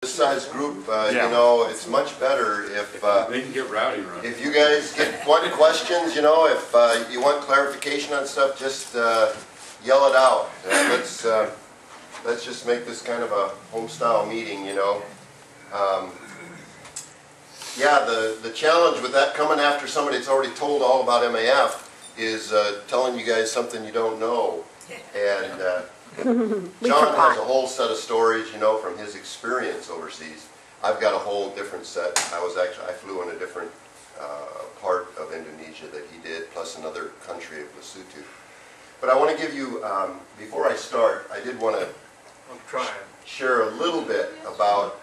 This size group, you know, it's much better if they can get rowdy, right? If you guys want questions, you know, if you want clarification on stuff, just yell it out. Let's just make this kind of a home-style meeting, you know. Yeah, the challenge with that coming after somebody that's already told all about MAF is telling you guys something you don't know. And John has a whole set of stories, you know, from his experience overseas. I've got a whole different set. I flew in a different part of Indonesia that he did, plus another country of Lesotho. But I want to give you, before I start, I did want to share a little bit about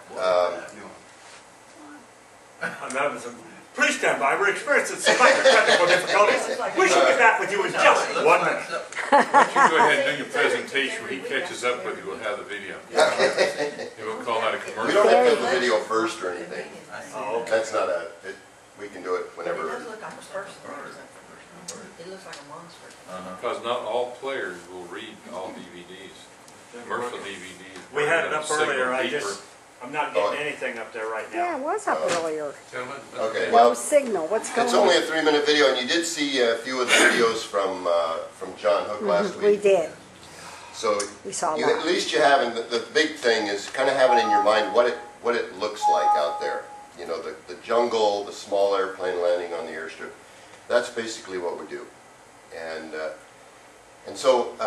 Please stand by. We're experiencing some minor technical difficulties. We should get back with you in just 1 minute. Why don't you go ahead and do your presentation. When he catches up with you, we'll have the video. And we'll call that a commercial. We don't have to have the video first or anything. Oh, okay. That's not we can do it whenever. It does look like a person. It looks like a monster. Because not all players will read all DVDs. Commercial DVDs. We had it up earlier. I'm not getting anything up there right now. Yeah, it was up earlier. Gentlemen, Okay, No well, signal. What's going on? it's only a 3-minute video, and you did see a few of the videos from John Hook last week. We did. So We saw at that. least you have, and the big thing is kind of having in your mind what it looks like out there. You know, the jungle, the small airplane landing on the airstrip. That's basically what we do. And so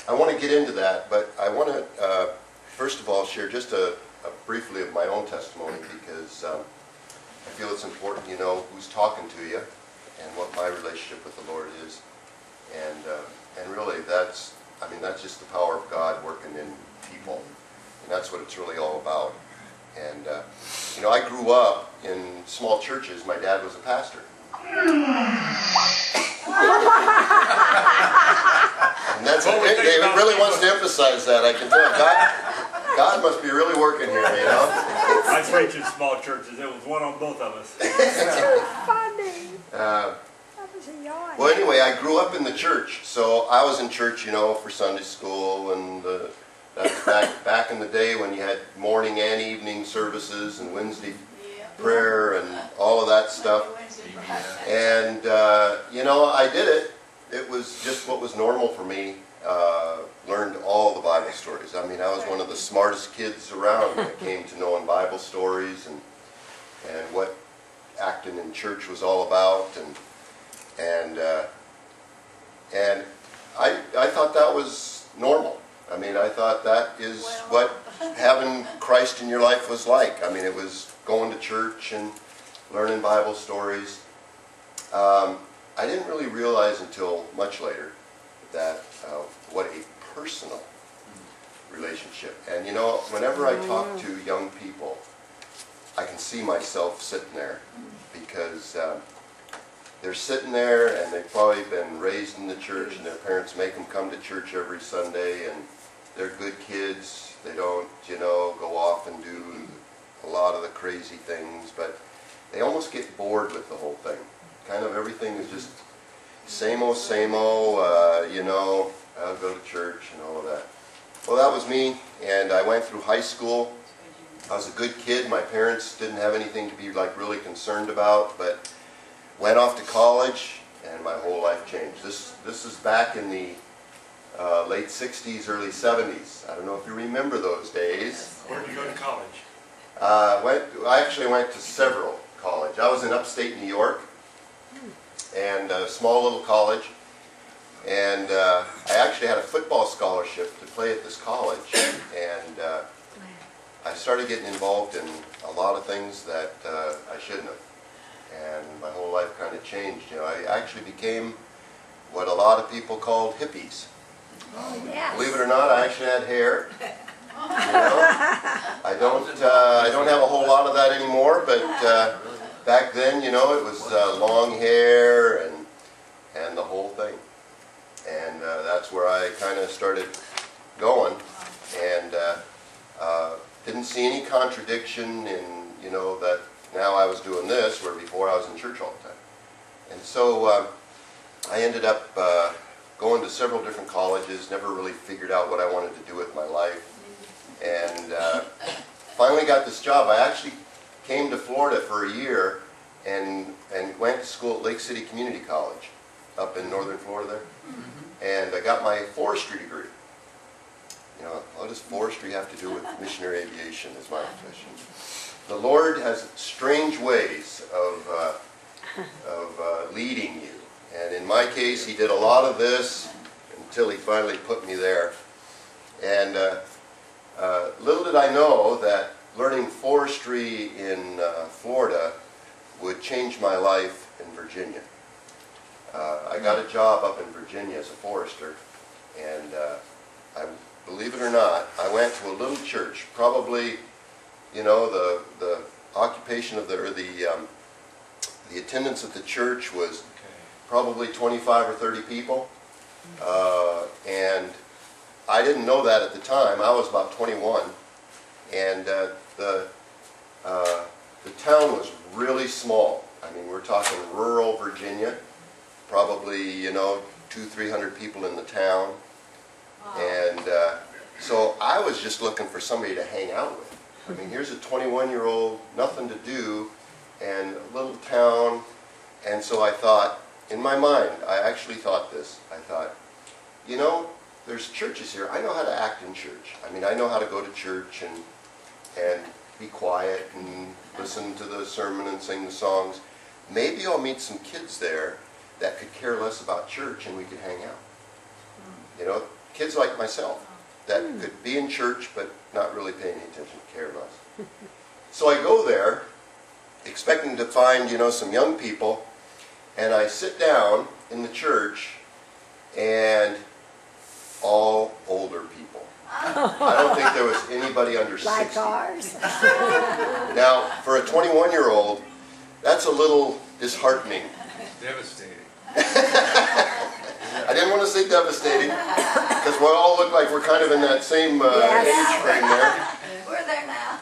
I want to get into that, but I want to first of all share just briefly of my own testimony, because I feel it's important you know who's talking to you and what my relationship with the Lord is, and really that's just the power of God working in people, and that's what it's really all about. And you know, I grew up in small churches. My dad was a pastor. And that's David really wants to emphasize that. I can tell God must be really working here, you know. I preached in small churches. There was one on both of us. That's too funny. That was a yawn. Well, anyway, I grew up in the church, so I was in church, you know, for Sunday school, and that's back in the day when you had morning and evening services and Wednesday prayer and all of that stuff. And you know, I did it. It was just what was normal for me. Learned all the Bible stories. I mean, I was one of the smartest kids around when it came to knowing Bible stories and what acting in church was all about, and I thought that was normal. I mean, I thought that is what having Christ in your life was like. I mean, it was going to church and learning Bible stories. I didn't really realize until much later that what a personal relationship. And you know, whenever I talk to young people, I can see myself sitting there, because they're sitting there and they've probably been raised in the church, and their parents make them come to church every Sunday, and they're good kids. They don't, you know, go off and do a lot of the crazy things, but they almost get bored with the whole thing. Kind of everything is just same old, you know, I'll go to church and all of that. Well, that was me, and I went through high school. I was a good kid. My parents didn't have anything to be like really concerned about, but went off to college, and my whole life changed. This is back in the late 60s, early 70s. I don't know if you remember those days. Where did you go to college? I actually went to several colleges. I was in upstate New York, and a small little college, and I actually had a football scholarship to play at this college, and I started getting involved in a lot of things that I shouldn't have, and my whole life kind of changed. You know, I actually became what a lot of people called hippies. Oh, yes. Believe it or not, I actually had hair. You know, I don't have a whole lot of that anymore, but back then, you know, it was long hair and the whole thing, and that's where I kind of started going, and didn't see any contradiction in, you know, that now I was doing this where before I was in church all the time. And so I ended up going to several different colleges, never really figured out what I wanted to do with my life, and finally got this job. I actually came to Florida for a year and went to school at Lake City Community College up in northern Florida there. And I got my forestry degree. You know, what does forestry have to do with missionary aviation is my question. The Lord has strange ways of leading you. And in my case, He did a lot of this until He finally put me there. And little did I know that learning forestry in Florida would change my life in Virginia. I got a job up in Virginia as a forester, and believe it or not, I went to a little church. Probably, you know, the occupation of the attendance at the church was probably 25 or 30 people, and I didn't know that at the time. I was about 21, and the town was really small. I mean, we're talking rural Virginia, probably, you know, 200-300 people in the town. And so I was just looking for somebody to hang out with. I mean, here's a 21-year-old, nothing to do, and a little town. And so I thought, in my mind, I actually thought this. I thought, you know, there's churches here. I know how to act in church. I mean, I know how to go to church and be quiet and listen to the sermon and sing the songs. Maybe I'll meet some kids there that could care less about church and we could hang out. You know, kids like myself that could be in church but not really pay any attention, care less. So I go there expecting to find, you know, some young people, and I sit down in the church and all older people. I don't think there was anybody under 60. Like ours. Now, for a 21-year-old, that's a little disheartening. Devastating. I didn't want to say devastating, because we all look like we're kind of in that same age frame there. We're there now.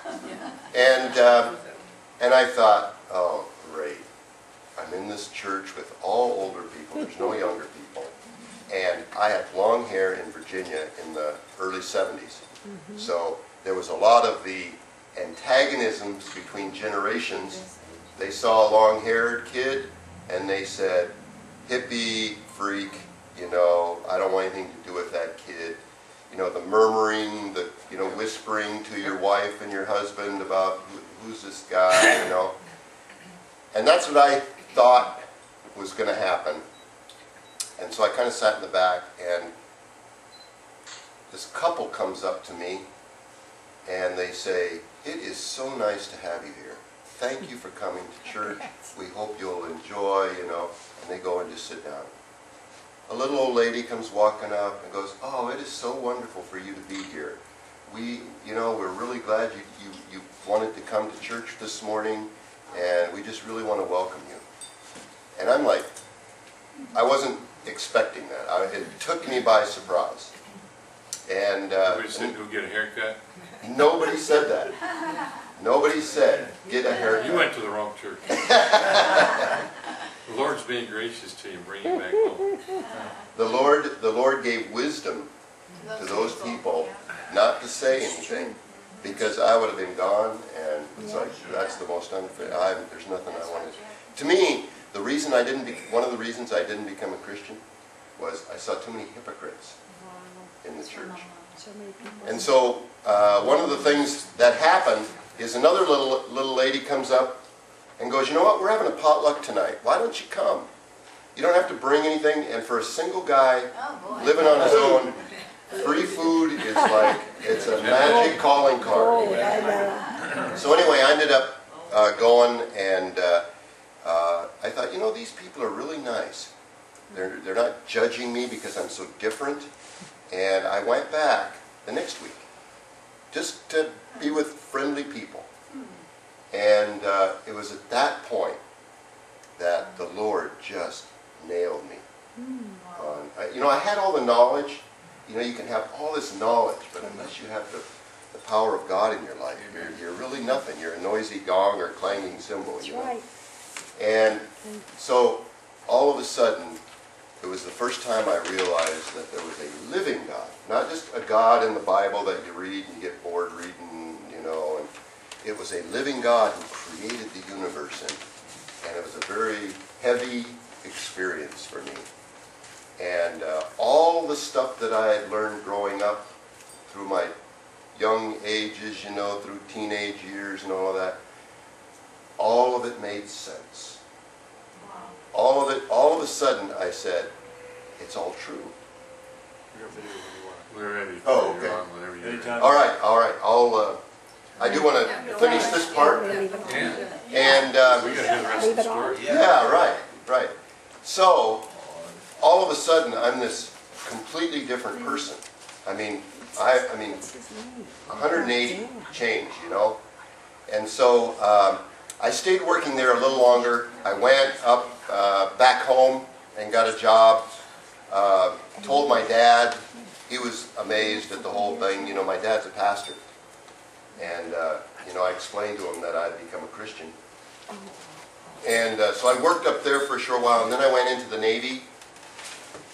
And I thought, oh, great. I'm in this church with all older people. There's no younger people. And I had long hair in Virginia in the early 70s. So there was a lot of the antagonisms between generations. They saw a long-haired kid, and they said, hippie, freak, you know, I don't want anything to do with that kid. You know, the murmuring, the, you know, whispering to your wife and your husband about who's this guy, you know. And that's what I thought was going to happen. And so I kind of sat in the back, and this couple comes up to me, and they say, it is so nice to have you here. Thank you for coming to church. We hope you'll enjoy, you know. And they go and just sit down. A little old lady comes walking up and goes, oh, it is so wonderful for you to be here. We, you know, we're really glad you wanted to come to church this morning, and we just really want to welcome you. And I'm like, I wasn't expecting that. It took me by surprise. And We said, go get a haircut. nobody said that. Nobody said, get a haircut. You went to the wrong church. The Lord's being gracious to you and bringing you back home. The Lord gave wisdom to those people not to say anything, because I would have been gone, and it's like, that's the most unfair. There's nothing I wanted. To me, the reason one of the reasons I didn't become a Christian was I saw too many hypocrites in the church. And so one of the things that happened is another little lady comes up and goes, you know what, we're having a potluck tonight. Why don't you come? You don't have to bring anything, and for a single guy living on his own, free food is like, it's a magic calling card. So anyway, I ended up going, and I thought, you know, these people are really nice. They're not judging me because I'm so different. And I went back the next week just to be with friendly people. And it was at that point that the Lord just nailed me. You know, I had all the knowledge. You know, you can have all this knowledge, but unless you have the power of God in your life, you're really nothing. You're a noisy gong or clanging cymbal. You know? And so all of a sudden, it was the first time I realized that there was a living God, not just a God in the Bible that you read and you get bored reading, you know, it was a living God who created the universe, and it was a very heavy experience for me. And all the stuff that I had learned growing up through my young ages, you know, through teenage years and all of that, all of it made sense. All of it, all of a sudden I said, it's all true. We're ready. Oh, okay. You're on whenever you're ready. All right, all right. I do want to finish this part. Leave it on. Yeah. And We gotta hear the rest Leave of it the on. story. yeah, right. So, all of a sudden, I'm this completely different person. I mean, This is me. 180 change, you know. And so, I stayed working there a little longer. I went up back home and got a job. Told my dad. He was amazed at the whole thing. You know, my dad's a pastor. And, you know, I explained to him that I'd become a Christian. And so I worked up there for a short while, and then I went into the Navy.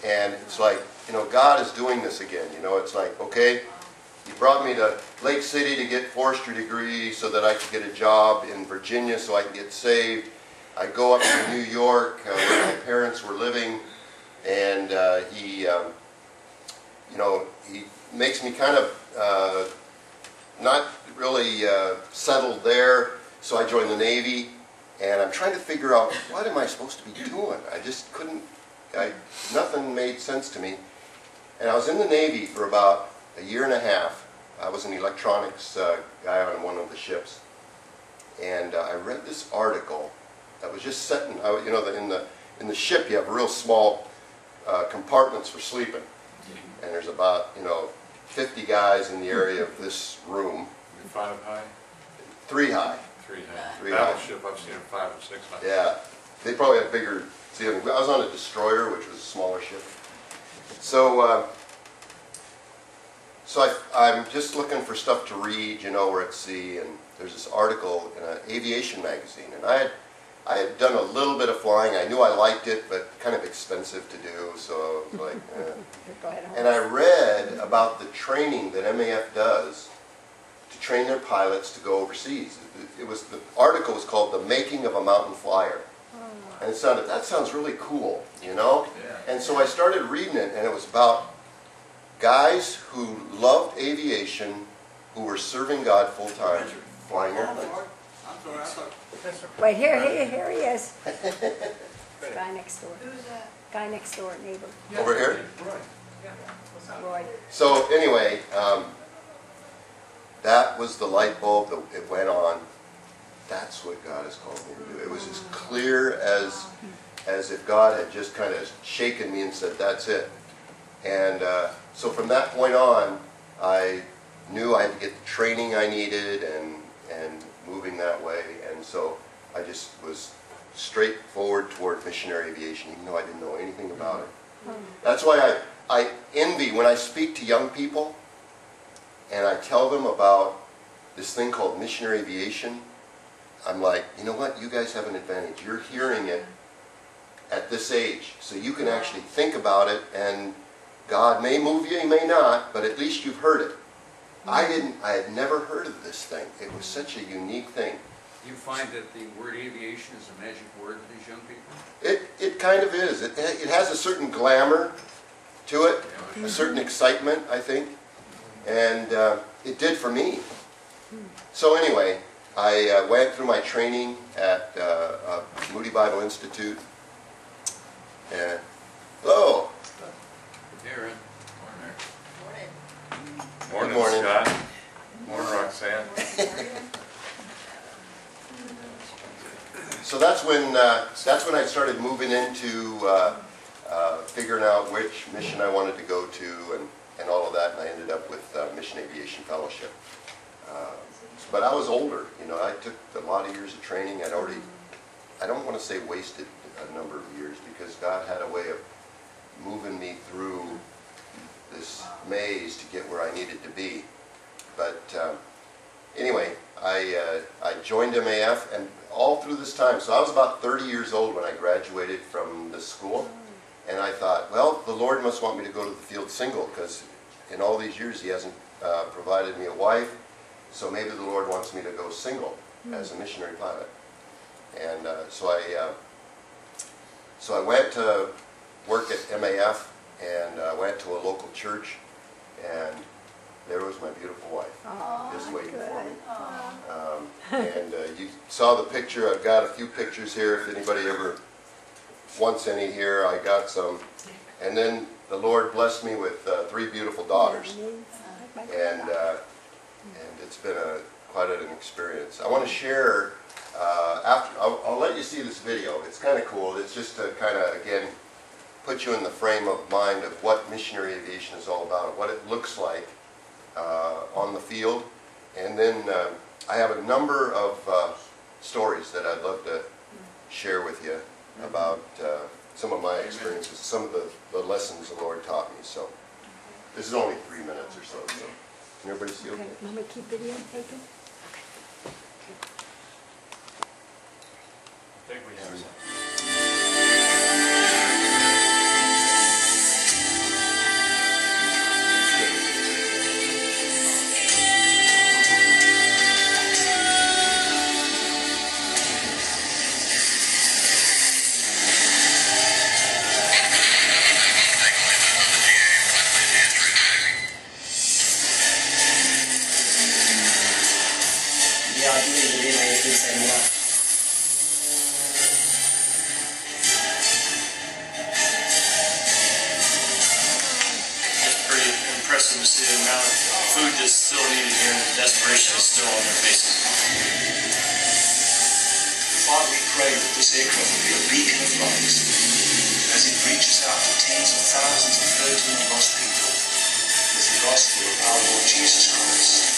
And it's like, you know, God is doing this again. You know, it's like, okay, you brought me to Lake City to get forestry degree so that I could get a job in Virginia so I could get saved. I go up to New York where my parents were living, and he, you know, he makes me kind of not really settled there, so I joined the Navy, and I'm trying to figure out what am I supposed to be doing. I just couldn't, nothing made sense to me. And I was in the Navy for about a year and a half. I was an electronics guy on one of the ships, and I read this article that was just set in, you know, in the ship you have real small compartments for sleeping, and there's about, you know, 50 guys in the area of this room. You're 5 high? 3 high. 3 high. 3 high. Battleship, I've seen them 5 and 6 high. Yeah, they probably had bigger ceiling. I was on a destroyer, which was a smaller ship. So, I'm just looking for stuff to read, you know, we're at sea, and there's this article in an aviation magazine, and I had done a little bit of flying. I knew I liked it, but kind of expensive to do, so I was like, Go ahead. And I read about the training that MAF does to train their pilots to go overseas. The article was called "The Making of a Mountain Flyer," and that sounds really cool, you know. Yeah. And so I started reading it, and it was about guys who loved aviation, who were serving God full time, flying airplanes. Wait, here he is. Guy next door. Who's that? Guy next door, neighbor, Over here. Roy. So anyway, that was the light bulb that it went on. That's what God has called me to do. It was as clear as if God had just kind of shaken me and said, that's it. And so from that point on, I knew I had to get the training I needed and moving that way. And so I just was straightforward toward missionary aviation, even though I didn't know anything about it. That's why I envy when I speak to young people and I tell them about this thing called missionary aviation. I'm like, you know what, you guys have an advantage. You're hearing it at this age, so you can actually think about it, and God may move you, He may not, but at least you've heard it. I had never heard of this thing. It was such a unique thing. You find that the word aviation is a magic word to these young people? It kind of is. It has a certain glamour to it, a certain excitement, I think, and it did for me. So anyway, I went through my training at Moody Bible Institute, and hello. Aaron. Morning, Good morning. Scott. Morning, Roxanne. So that's when I started moving into figuring out which mission I wanted to go to and all of that, and I ended up with Mission Aviation Fellowship. But I was older, you know. I took a lot of years of training. I don't want to say wasted a number of years, because God had a way of moving me through this maze to get where I needed to be. But anyway, I joined MAF, and all through this time, so I was about 30 years old when I graduated from this school, and I thought, well, the Lord must want me to go to the field single, because in all these years He hasn't provided me a wife, so maybe the Lord wants me to go single as a missionary pilot. And so I went to work at MAF, and I went to a local church, and there was my beautiful wife, just waiting for me. And you saw the picture. I've got a few pictures here. If anybody ever wants any here, I got some. And then the Lord blessed me with 3 beautiful daughters, and it's been quite an experience. I want to share. I'll let you see this video. It's kind of cool. It's just to kind of, again, put you in the frame of mind of what missionary aviation is all about, what it looks like on the field. And then I have a number of stories that I'd love to share with you about some of my experiences, some of the lessons the Lord taught me. So this is only 3 minutes or so. Can everybody see okay? Let me keep video taking. I think we have some. Yeah, I believe the DNA is the same way. It's pretty impressive to see the amount of food that's still needed here and the desperation is still on their faces. Father, we pray that this aircraft will be a beacon of light as it reaches out to tens of thousands of hurting and lost people with the gospel of our Lord Jesus Christ.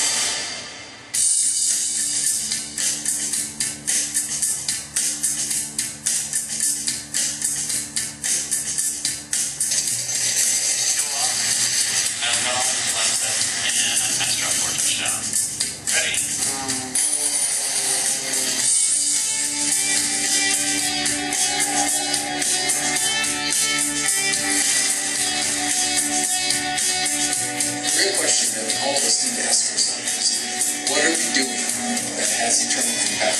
The real question that all of us need to ask ourselves is, what are we doing that has eternal impact?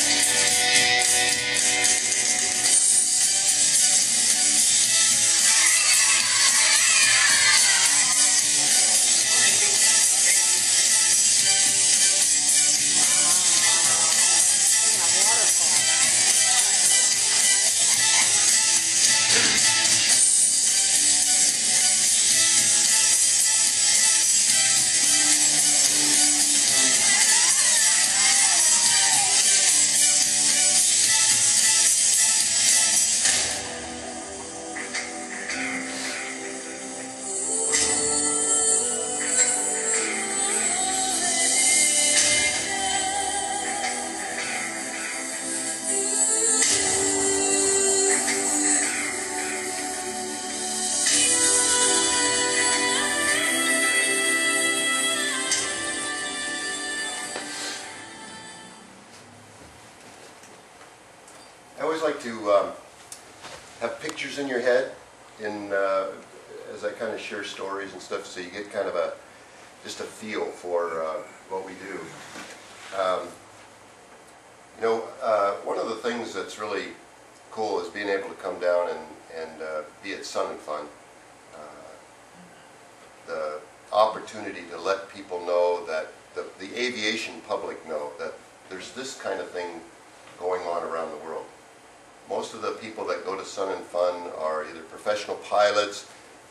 I always like to have pictures in your head as I kind of share stories and stuff, so you get kind of just a feel for what we do. One of the things that's really cool is being able to come down and be at Sun and Fun. The opportunity to let people know that the aviation public know that there's this kind of thing going on around the world. Most of the people that go to Sun and Fun are either professional pilots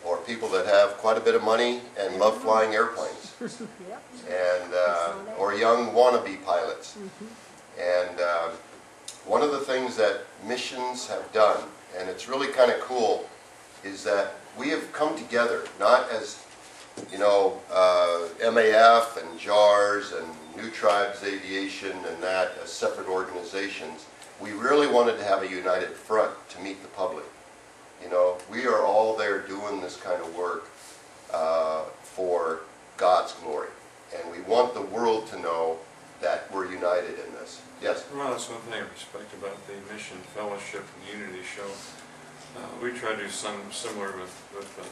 or people that have quite a bit of money and love flying airplanes, and or young wannabe pilots. And one of the things that missions have done, and it's really kind of cool, is that we have come together, not as MAF and JARS and New Tribes Aviation and that as separate organizations. We really wanted to have a united front to meet the public. We are all there doing this kind of work for God's glory. And we want the world to know that we're united in this. Yes? Well, that's one thing I respect about the Mission Fellowship and Unity Show. We try to do something similar with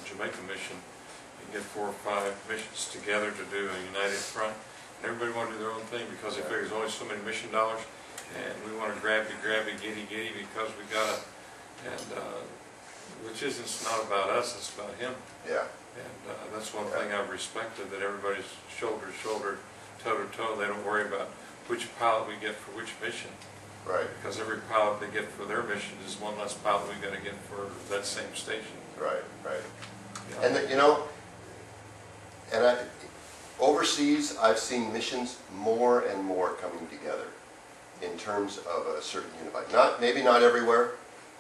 Jamaica Mission. You get 4 or 5 missions together to do a united front. and everybody want to do their own thing because they figure there's only so many mission dollars, and we want to grab it, giddy because we got it, and which isn't, it's not about us, it's about him. Yeah. And that's one thing I've respected, that everybody's shoulder to shoulder, toe to toe. They don't worry about which pilot we get for which mission. Right. Because every pilot they get for their mission is one less pilot we got to get for that same station. Right, right. Yeah. And you know, and overseas, I've seen missions more and more coming together in terms of a certain unified. Maybe not everywhere,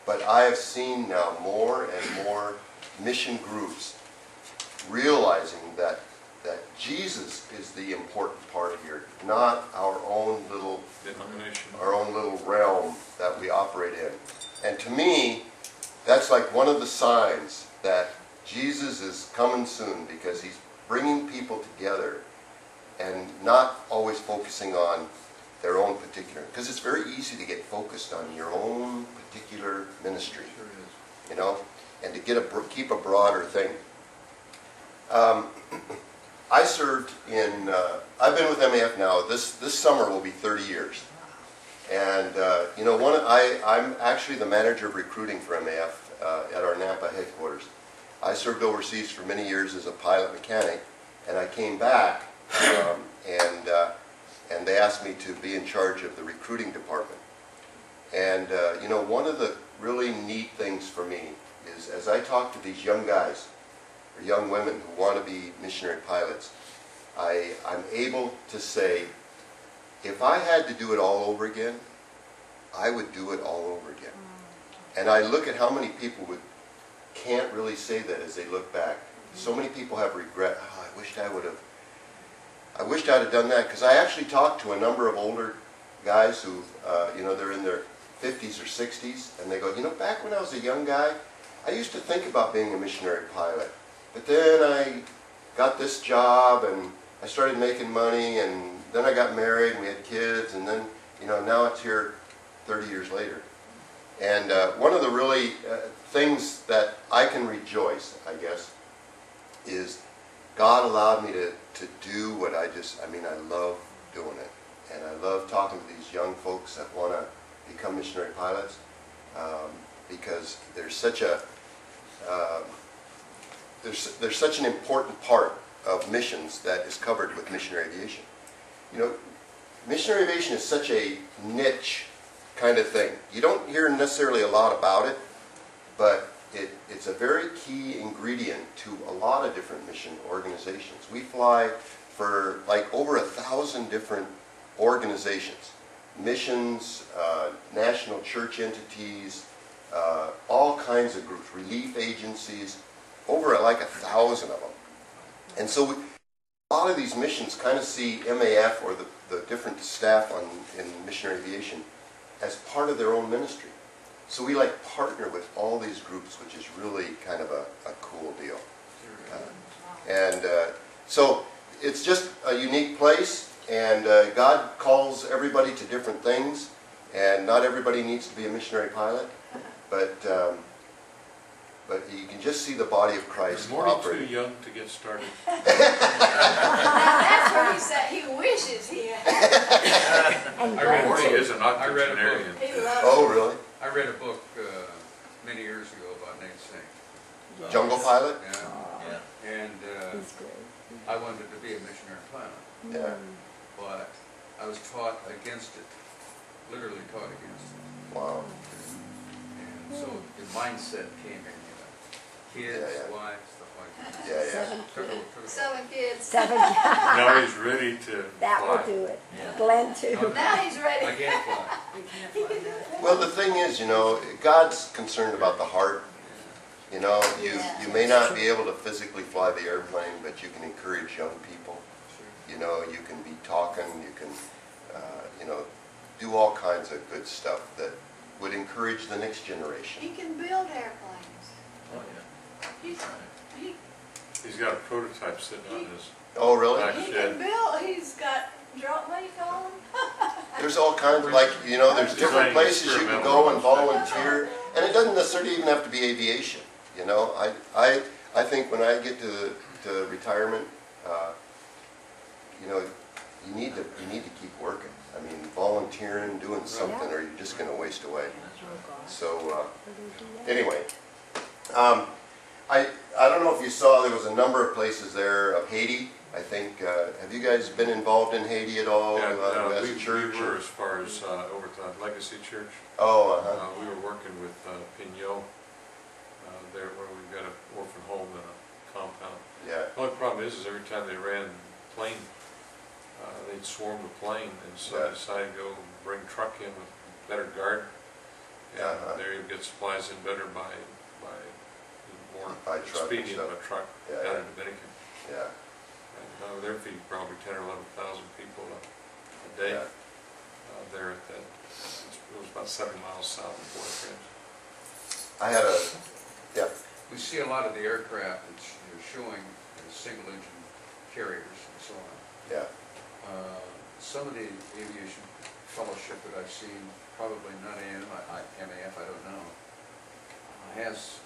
but I have seen now more and more mission groups realizing that Jesus is the important part here, not our own little Denomination. our own little realm that we operate in. And to me, that's like one of the signs that Jesus is coming soon, because he's bringing people together and not always focusing on their own particular, because it's very easy to get focused on your own particular ministry, you know, and to keep a broader thing. I served in, I've been with MAF now, this summer will be 30 years. And, you know, I'm actually the manager of recruiting for MAF at our Napa headquarters. I served overseas for many years as a pilot mechanic, and I came back, and they asked me to be in charge of the recruiting department. And, you know, one of the really neat things for me is, as I talk to these young guys, or young women who want to be missionary pilots, I'm able to say, if I had to do it all over again, I would do it all over again. And I look at how many people can't really say that as they look back. So many people have regret. Oh, I wished I'd have done that, because I actually talked to a number of older guys who, you know, they're in their 50s or 60s, and they go, you know, back when I was a young guy, I used to think about being a missionary pilot. But then I got this job, and I started making money, and then I got married, and we had kids, and then, you know, now it's here 30 years later. And one of the really things that I can rejoice, I guess, is God allowed me to do what I love doing it. And I love talking to these young folks that want to become missionary pilots, because there's such a there's such an important part of missions that is covered with missionary aviation. You know, missionary aviation is such a niche kind of thing. You don't hear necessarily a lot about it, but it's a very key ingredient to a lot of different mission organizations. We fly for like over 1,000 different organizations, missions, national church entities, all kinds of groups, relief agencies, over like 1,000 of them. And so a lot of these missions kind of see MAF or the different staff in missionary aviation as part of their own ministry. So we like partner with all these groups, which is really kind of a cool deal. So it's just a unique place, and God calls everybody to different things, and not everybody needs to be a missionary pilot, but you can just see the body of Christ operating. Too young to get started. That's what he said. He wishes he had. I read Morty is an octogenarian. He loves Oh, really? I read a book many years ago about Nate Singh. Jungle pilot? Yeah. And He's great. I wanted to be a missionary pilot, Yeah. but I was taught against it, literally taught against it. Wow. And so the mindset came in, kids, Yeah. wives, stuff like that. Yeah. 7 kids. 7. Now he's ready to That fly. will do it. Glenn too. Now he's ready. I can't fly. He can do it. Well, the thing is, you know, God's concerned about the heart. You know, you may not be able to physically fly the airplane, but you can encourage young people. You know, you can be talking, you can, you know, do all kinds of good stuff that would encourage the next generation. He can build airplanes. Oh, yeah. He He's got a prototype sitting on his Oh, really? back can shed. build. He's got drop money on him. There's all kinds of, like, you know, there's different places you can go and volunteer. And it doesn't necessarily even have to be aviation. You know, I think when I get to retirement, you know, you need to keep working. I mean, volunteering, doing something, or you're just going to waste away. So anyway, I don't know if you saw, there was a number of places there of Haiti. I think, have you guys been involved in Haiti at all as a church? We were as far as over to Legacy Church. Oh, we were working with Pignot there where we've got an orphan home and a compound. Yeah. The only problem is every time they ran plane, they'd swarm the plane, and so they decided to go bring truck in with better guard. And there you get supplies in better by more expedient of a truck out of Dominican. Yeah. And they're feeding probably 10 or 11,000 people a day there at that. It was about 7 miles south of Port-au-Prince. I had a, We see a lot of the aircraft that you're showing as single-engine carriers and so on. Yeah. Some of the aviation fellowship that I've seen, probably not MAF, I don't know, has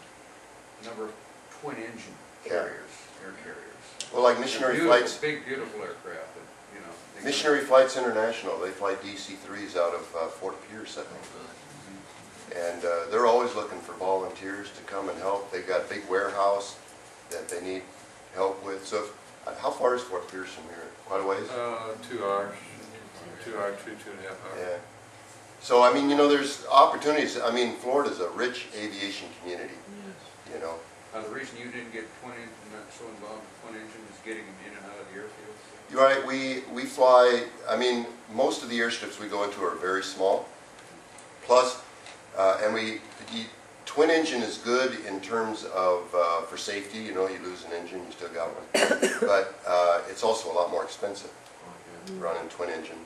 a number of twin-engine carriers, air carriers. Well, like Missionary Flights. Big, beautiful aircraft that, you know. Missionary Flights International, they fly DC-3s out of Fort Pierce, I think. And they're always looking for volunteers to come and help. They've got a big warehouse that they need help with. So how far is Fort Pierce from here? Quite a ways? 2 hours. 2 hours, 2.5 hours. Yeah. So, I mean, you know, there's opportunities. I mean, Florida's a rich aviation community, you know. The reason you didn't get not so involved with twin engine is getting them in and out of the airfield? You're right. We fly, I mean, most of the airstrips we go into are very small. Plus, and the twin engine is good in terms of, for safety, you know, you lose an engine, you still got one. But it's also a lot more expensive running twin engine.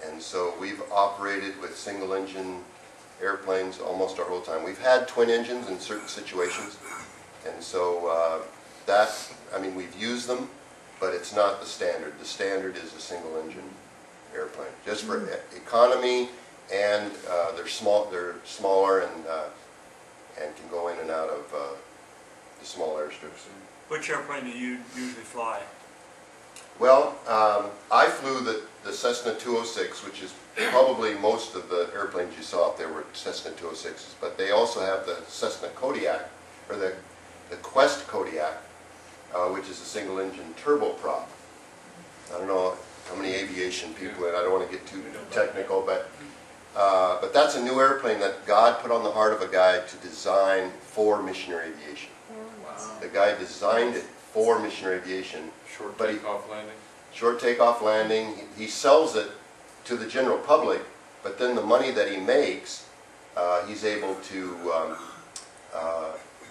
And so we've operated with single engine airplanes almost our whole time. We've had twin engines in certain situations. And so I mean, we've used them, but it's not the standard. The standard is a single engine airplane, just for economy, and they're smaller and can go in and out of the small airstrips. Which airplane do you usually fly? Well, I flew the Cessna 206, which is probably most of the airplanes you saw up there were Cessna 206s, but they also have the Cessna Kodiak, or the Quest Kodiak, which is a single-engine turboprop. I don't know how many aviation people, and I don't want to get too technical, but that's a new airplane that God put on the heart of a guy to design for missionary aviation. Wow. The guy designed it for missionary aviation. Short takeoff landing? Short takeoff landing. He sells it to the general public, but then the money that he makes, he's able to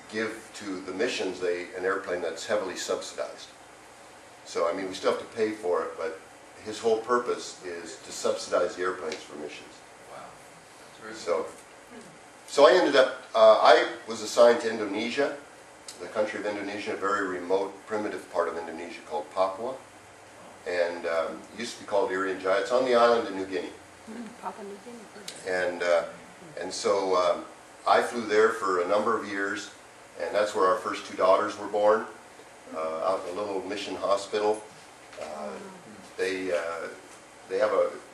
give to the missions an airplane that's heavily subsidized. So, I mean, we still have to pay for it, but his whole purpose is to subsidize the airplanes for missions. Wow. That's very So I ended up, I was assigned to Indonesia, the country of Indonesia, a very remote, primitive part of Indonesia called Papua. And it used to be called Irian Jaya. It's on the island of New Guinea. Papua New Guinea. And so I flew there for a number of years, and that's where our first 2 daughters were born, out in a little mission hospital.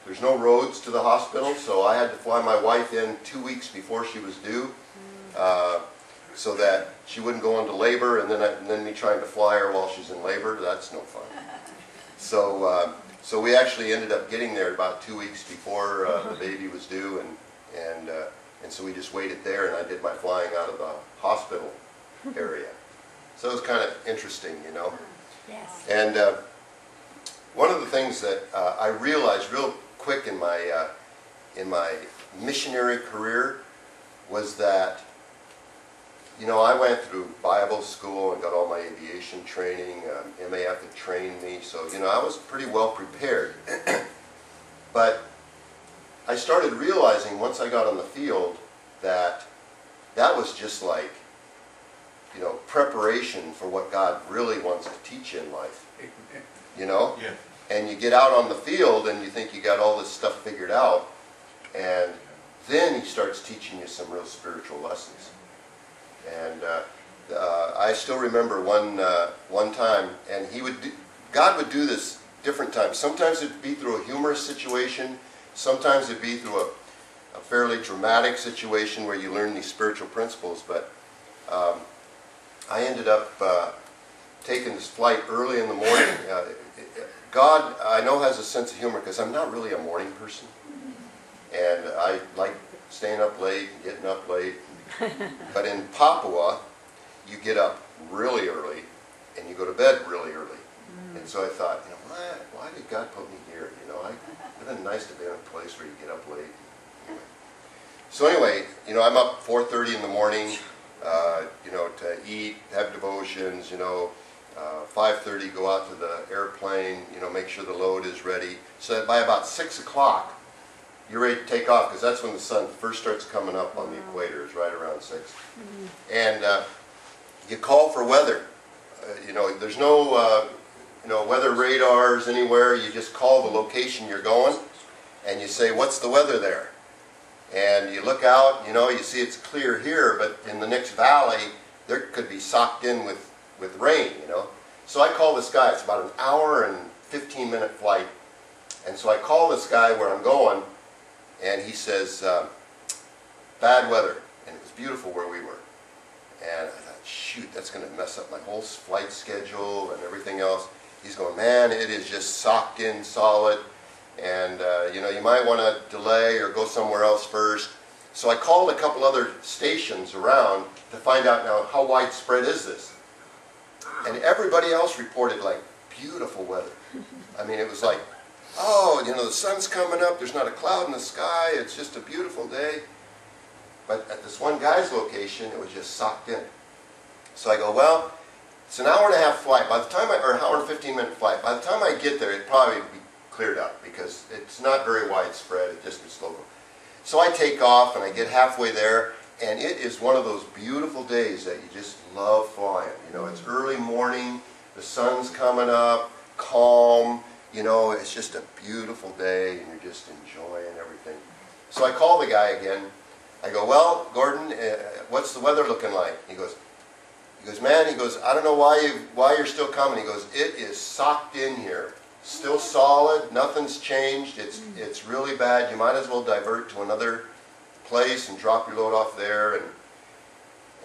There's no roads to the hospital, so I had to fly my wife in 2 weeks before she was due, so that she wouldn't go into labor, and then me trying to fly her while she's in labor. That's no fun. So we actually ended up getting there about 2 weeks before the baby was due, and so we just waited there, and I did my flying out of the hospital area. So it was kind of interesting, you know. Yes. And one of the things that I realized real quick in my missionary career was that, you know, I went through Bible school and got all my aviation training. MAF had trained me, so, you know, I was pretty well prepared. But I started realizing once I got on the field that was just like, you know, preparation for what God really wants to teach you in life. You know? Yeah. And you get out on the field and you think you got all this stuff figured out, and then He starts teaching you some real spiritual lessons. And I still remember one time, and God would do this different times. Sometimes it'd be through a humorous situation. Sometimes it'd be through a fairly dramatic situation where you learn these spiritual principles. But I ended up taking this flight early in the morning. God, I know, has a sense of humor because I'm not really a morning person. And I like staying up late and getting up late. But in Papua, you get up really early and you go to bed really early. And so I thought, you know, why did God put me here? You know, it would have been nice to be in a place where you get up late. So anyway, you know, I'm up 4:30 in the morning, you know, to eat, have devotions, you know, 5:30 go out to the airplane, you know, make sure the load is ready. So that by about 6 o'clock, you're ready to take off, because that's when the sun first starts coming up on the equator, is right around 6. And you call for weather. You know, there's no you know, weather radars anywhere. You just call the location you're going, and you say, what's the weather there? And you look out, you know, you see it's clear here, but in the next valley, there could be socked in with rain, you know. So I call this guy. It's about an hour and 15-minute flight. And so I call this guy where I'm going, and he says, bad weather. And it was beautiful where we were. And I thought, shoot, that's going to mess up my whole flight schedule and everything else. He's going, man, it is just socked in solid. And, you know, you might want to delay or go somewhere else first. So I called a couple other stations around to find out now how widespread is this. And everybody else reported like beautiful weather. I mean, it was like, oh, you know, the sun's coming up, there's not a cloud in the sky, it's just a beautiful day. But at this one guy's location, it was just socked in. So I go, well, it's an hour and a half flight. By the time or an hour and 15-minute flight. By the time I get there, it'd probably be cleared up because it's not very widespread. It just is local. So I take off and I get halfway there, and it is one of those beautiful days that you just love flying. You know, it's early morning, the sun's coming up, calm. You know, it's just a beautiful day, and you're just enjoying everything. So I call the guy again. I go, well, Gordon, what's the weather looking like? He goes, man, he goes, I don't know why you're still coming. He goes, it is socked in here. Still solid, nothing's changed. It's really bad. You might as well divert to another place and drop your load off there.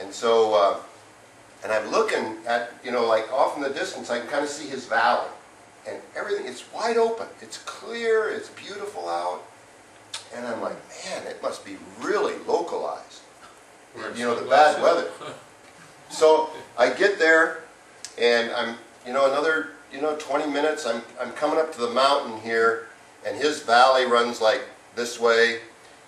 And so, and I'm looking at, you know, like off in the distance, I can kind of see his valley. And everything, it's wide open. It's clear, it's beautiful out. And I'm like, man, it must be really localized. You know, the bad weather. So I get there, and I'm, you know, another, you know, 20 minutes, I'm coming up to the mountain here, and his valley runs like this way,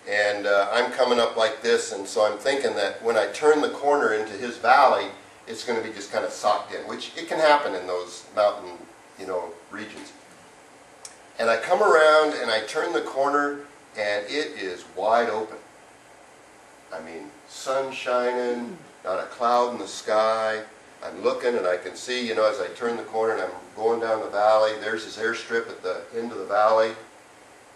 and I'm coming up like this, and so I'm thinking that when I turn the corner into his valley, it's going to be just kind of socked in, which it can happen in those mountain, you know, regions. And I come around, and I turn the corner, and it is wide open. I mean, sun shining, not a cloud in the sky. I'm looking and I can see, you know, as I turn the corner and I'm going down the valley, there's this airstrip at the end of the valley.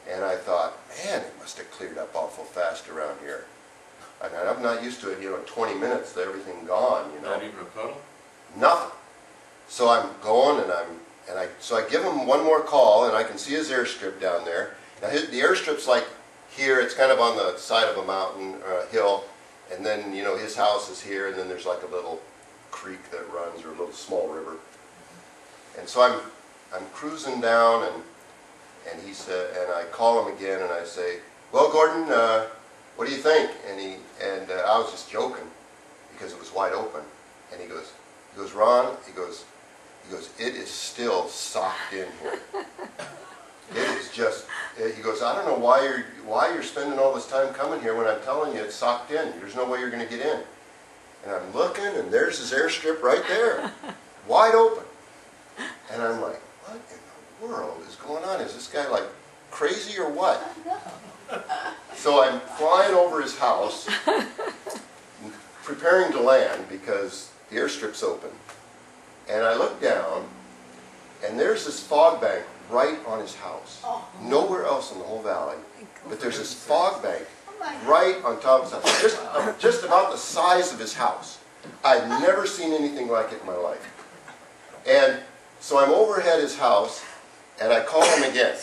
And I thought, man, it must have cleared up awful fast around here. And I'm not used to it, you know, in 20 minutes, everything gone, you know. Not even a puddle? Nothing. So I'm going so I give him one more call, and I can see his airstrip down there. Now the airstrip's like here, it's kind of on the side of a mountain or a hill, and then, you know, his house is here, and then there's like a little creek that runs, or a little small river. And so I'm cruising down, and he said, and I call him again, and I say, well, Gordon, what do you think? And I was just joking because it was wide open. And he goes, Ron, he goes, it is still socked in here. It is just, he goes, I don't know why you're spending all this time coming here when I'm telling you it's socked in. There's no way you're going to get in. And I'm looking, and there's his airstrip right there, wide open. And I'm like, what in the world is going on? Is this guy like crazy or what? So I'm flying over his house, preparing to land because the airstrip's open. And I look down, and there's this fog bank right on his house. Nowhere else in the whole valley, but there's this fog bank right on top of his house, just about the size of his house. I've never seen anything like it in my life. And so I'm overhead his house, And I call him again,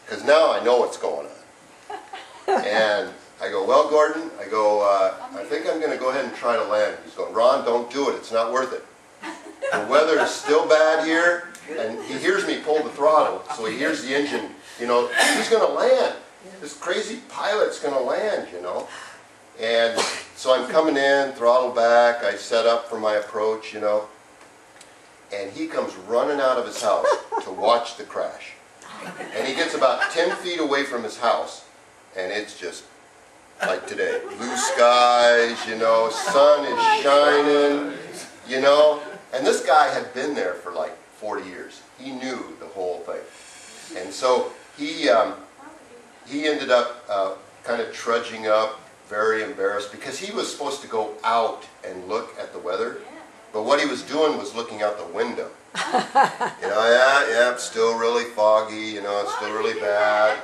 because now I know what's going on. And I go, well, Gordon, I go, I think I'm going to go ahead and try to land. He's going, Ron, don't do it. It's not worth it. The weather is still bad here. And he hears me pull the throttle, so he hears the engine. You know, he's going to land. This crazy pilot's going to land, you know. And so I'm coming in, throttle back. I set up for my approach, you know. And he comes running out of his house to watch the crash. And he gets about 10 feet away from his house, and it's just like today. Blue skies, you know, sun is shining, you know. And this guy had been there for like 40 years. He knew the whole thing. And so he ended up kind of trudging up, very embarrassed, because he was supposed to go out and look at the weather. But what he was doing was looking out the window. You know, yeah, it's still really foggy, you know, it's still really bad.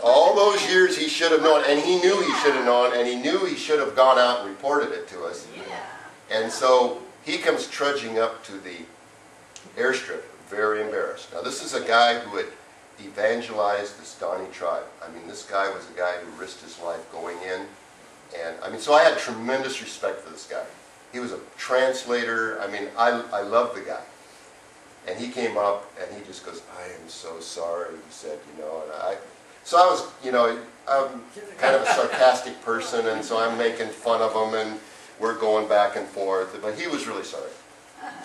All those years he should have known, and he knew he should have known, and he knew he should have gone out and reported it to us. And so he comes trudging up to the airstrip, very embarrassed. Now this is a guy who had evangelized the Stani tribe. I mean, this guy was a guy who risked his life going in. And I mean, so I had tremendous respect for this guy. He was a translator. I mean, I love the guy. And he came up and he just goes, I am so sorry, he said, you know. And so I was, you know, I'm kind of a sarcastic person, and so I'm making fun of him, and we're going back and forth. But he was really sorry.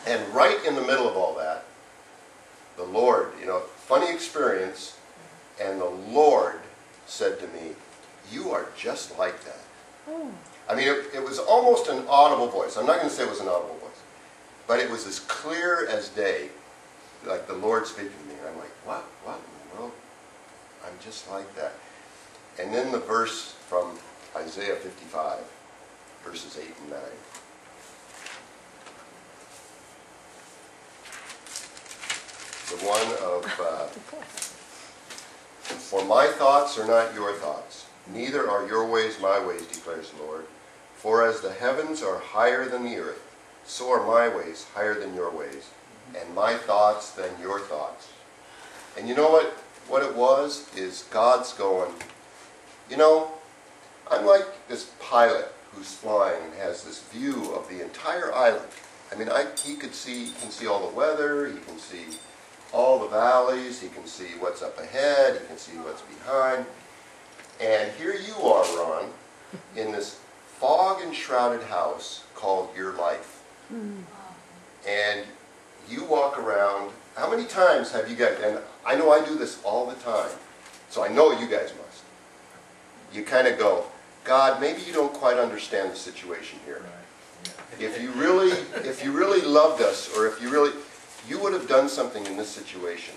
And right in the middle of all that, the Lord, you know, funny experience, and the Lord said to me, you are just like that. I mean, it was almost an audible voice. I'm not going to say it was an audible voice, but it was as clear as day, like the Lord speaking to me. And I'm like, what in the world? I'm just like that. And then the verse from Isaiah 55, verses 8 and 9. The one of, for my thoughts are not your thoughts, neither are your ways my ways, declares the Lord. For as the heavens are higher than the earth, so are my ways higher than your ways, and my thoughts than your thoughts. And you know what it was? Is God's going, you know, I'm like this pilot who's flying and has this view of the entire island. I mean, he can see all the weather, he can see all the valleys, he can see what's up ahead, he can see what's behind. And here you are, Ron, in this fog-enshrouded house called your life. And you walk around. How many times have you guys, and I know I do this all the time, so I know you guys must. You kind of go, God, maybe you don't quite understand the situation here. If you really loved us, or if you would have done something in this situation.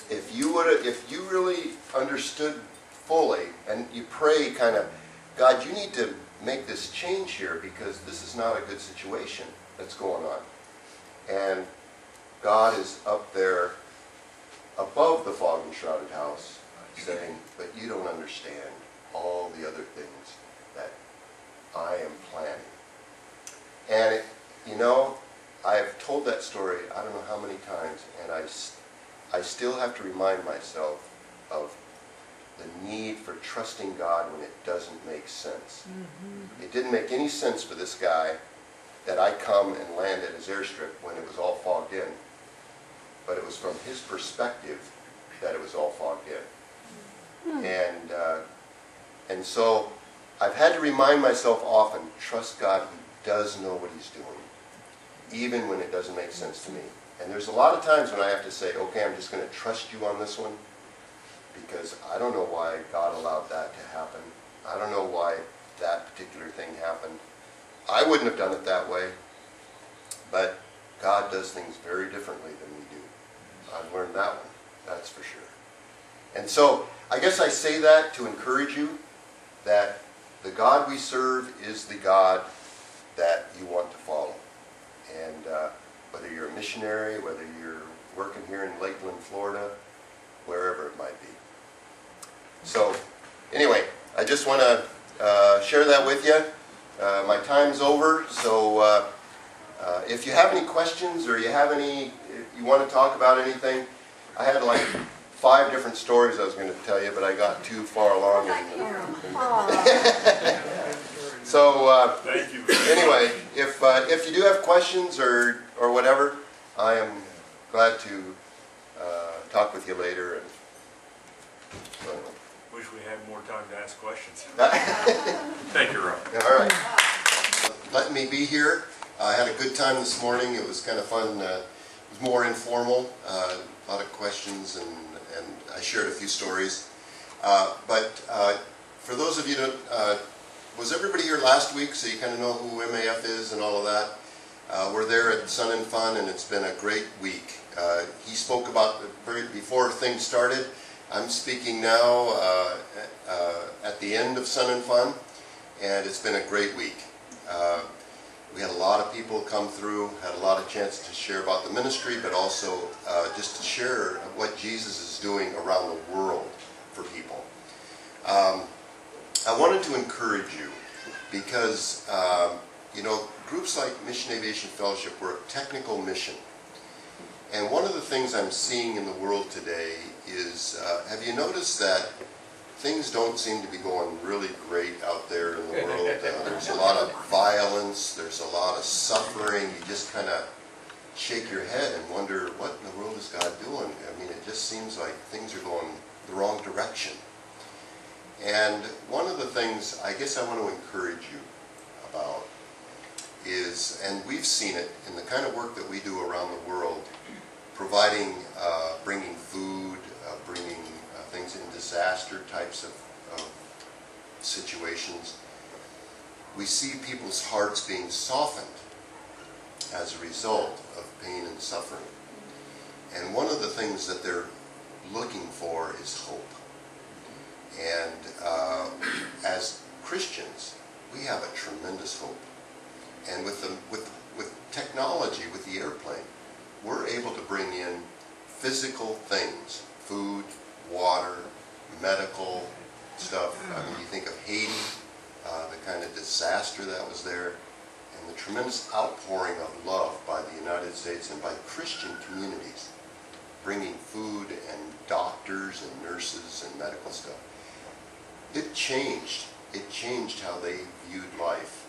If you really understood fully, and you pray kind of, God, you need to make this change here because this is not a good situation that's going on. And God is up there above the fog-enshrouded house saying, but you don't understand all the other things that I am planning. And, you know, I've told that story I don't know how many times, and I still have to remind myself of the need for trusting God when it doesn't make sense. It didn't make any sense for this guy that I come and land at his airstrip when it was all fogged in. But it was from his perspective that it was all fogged in. And so I've had to remind myself often, trust God who does know what he's doing, even when it doesn't make sense to me. And there's a lot of times when I have to say, okay, I'm just going to trust you on this one, because I don't know why God allowed that to happen. I don't know why that particular thing happened. I wouldn't have done it that way, but God does things very differently than we do. I've learned that one, that's for sure. And so I guess I say that to encourage you that the God we serve is the God that you want to follow. And whether you're a missionary, whether you're working here in Lakeland, Florida, wherever it might be. So anyway, I just want to share that with you. My time's over, so if you have any questions or you want to talk about anything, I had like 5 different stories I was going to tell you, but I got too far along. So Thank you. anyway, if you do have questions or whatever, I am glad to talk with you later. And so. Wish we had more time to ask questions. Thank you, Rob. All right. Letting me be here. I had a good time this morning. It was kind of fun. It was more informal. A lot of questions, and I shared a few stories. But for those of you that was everybody here last week, so you kind of know who MAF is and all of that. We're there at Sun and Fun, and it's been a great week. He spoke about before things started. I'm speaking now at the end of Sun and Fun, and it's been a great week. We had a lot of people come through, had a lot of chance to share about the ministry, but also just to share what Jesus is doing around the world for people. I wanted to encourage you because, you know, groups like Mission Aviation Fellowship, we're a technical mission. And one of the things I'm seeing in the world today is, have you noticed that things don't seem to be going really great out there in the world? There's a lot of violence, there's a lot of suffering. You just kind of shake your head and wonder, what in the world is God doing? I mean, it just seems like things are going the wrong direction. And one of the things I guess I want to encourage you about is, and we've seen it in the kind of work that we do around the world, providing, bringing food, bringing things in disaster types of situations. We see people's hearts being softened as a result of pain and suffering. And one of the things that they're looking for is hope. And as Christians, we have a tremendous hope. And with technology, with the airplane, we're able to bring in physical things, food, water, medical stuff. I mean, you think of Haiti, the kind of disaster that was there, and the tremendous outpouring of love by the United States and by Christian communities, bringing food and doctors and nurses and medical stuff. It changed. It changed how they viewed life.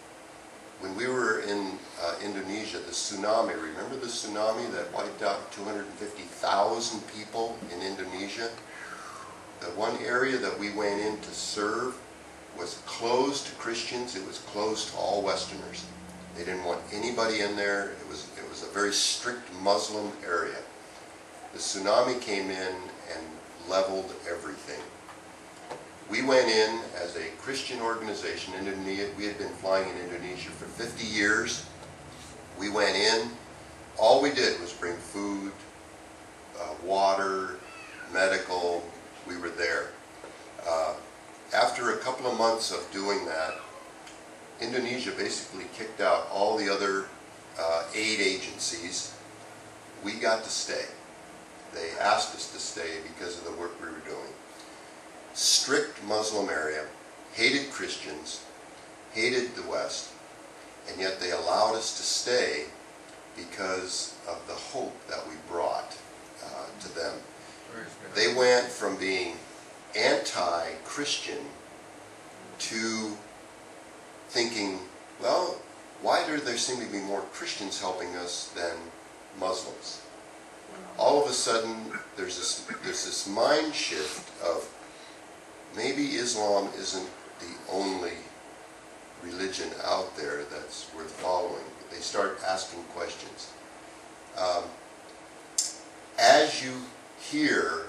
When we were in Indonesia, the tsunami, remember the tsunami that wiped out 250,000 people in Indonesia? The one area that we went in to serve was closed to Christians. It was closed to all Westerners. They didn't want anybody in there. It was a very strict Muslim area. The tsunami came in and leveled everything. We went in as a Christian organization. We had been flying in Indonesia for 50 years. We went in. All we did was bring food, water, medical. We were there. After a couple of months of doing that, Indonesia basically kicked out all the other aid agencies. We got to stay. They asked us to stay because of the work we were doing. Strict Muslim area, hated Christians, hated the West, and yet they allowed us to stay because of the hope that we brought to them. They went from being anti-Christian to thinking, well, why do there seem to be more Christians helping us than Muslims? All of a sudden, there's this mind shift of, maybe Islam isn't the only religion out there that's worth following. They start asking questions. As you hear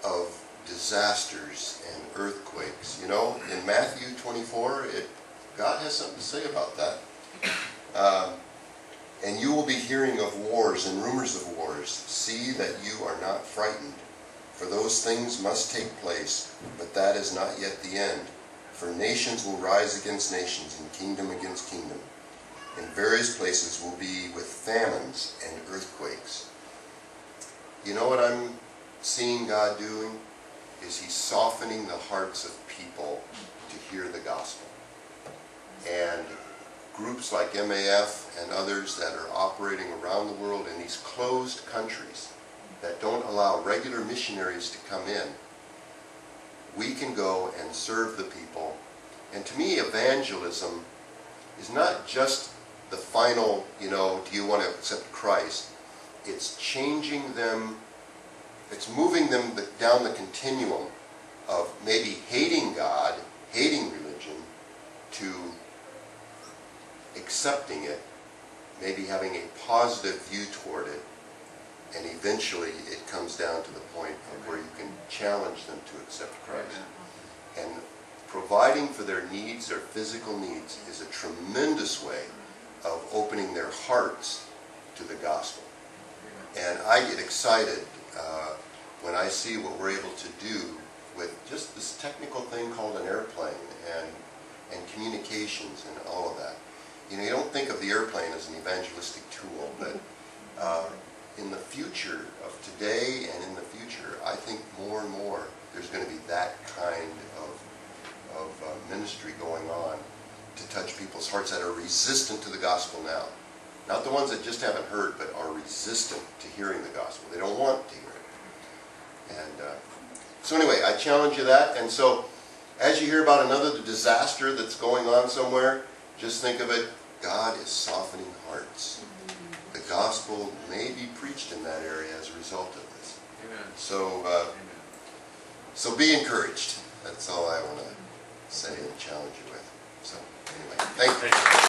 of disasters and earthquakes, you know, in Matthew 24, God has something to say about that. And you will be hearing of wars and rumors of wars. See that you are not frightened. For those things must take place, but that is not yet the end. For nations will rise against nations, and kingdom against kingdom. In various places will be with famines and earthquakes. You know what I'm seeing God doing? Is He's softening the hearts of people to hear the gospel. And groups like MAF and others that are operating around the world in these closed countries, that don't allow regular missionaries to come in, we can go and serve the people. And to me, evangelism is not just the final, do you want to accept Christ? It's changing them, it's moving them down the continuum of maybe hating God, hating religion, to accepting it, maybe having a positive view toward it, and eventually it comes down to the point of where you can challenge them to accept Christ. And providing for their needs, their physical needs, is a tremendous way of opening their hearts to the gospel. And I get excited when I see what we're able to do with just this technical thing called an airplane and communications and all of that. You don't think of the airplane as an evangelistic tool, but in the future of today and in the future, I think more and more there's going to be that kind of ministry going on to touch people's hearts that are resistant to the gospel now. Not the ones that just haven't heard, but are resistant to hearing the gospel. They don't want to hear it. And so anyway, I challenge you that. And so as you hear about another disaster that's going on somewhere, just think of it, God is softening hearts. The gospel may be preached in that area as a result of this. Amen. So be encouraged. That's all I want to say and challenge you with. So anyway, thank you.